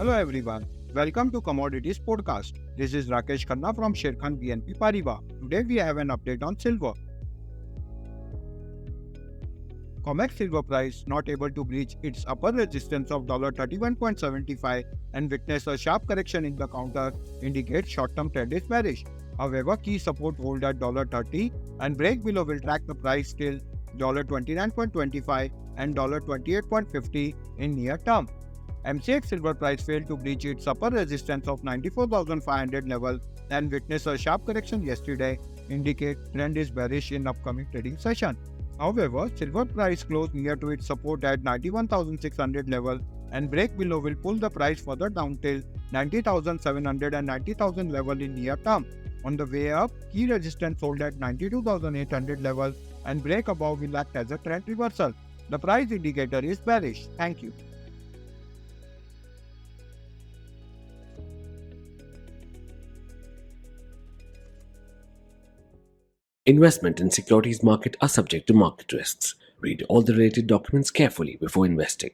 Hello everyone, welcome to Commodities Podcast. This is Rakesh Khanna from Sharekhan BNP Paribas. Today we have an update on silver. COMEX silver price not able to breach its upper resistance of $31.75 and witness a sharp correction in the counter indicates short-term trend is bearish. However, key support hold at $30 and break below will track the price till $29.25 and $28.50 in near term. MCX silver price failed to breach its upper resistance of 94,500 level and witnessed a sharp correction yesterday, indicate trend is bearish in upcoming trading session. However, silver price closed near to its support at 91,600 level and break below will pull the price further down till 90,700 and 90,000 level in near term. On the way up, key resistance hold at 92,800 level and break above will act as a trend reversal. The price indicator is bearish. Thank you. Investment in securities market are subject to market risks. Read all the related documents carefully before investing.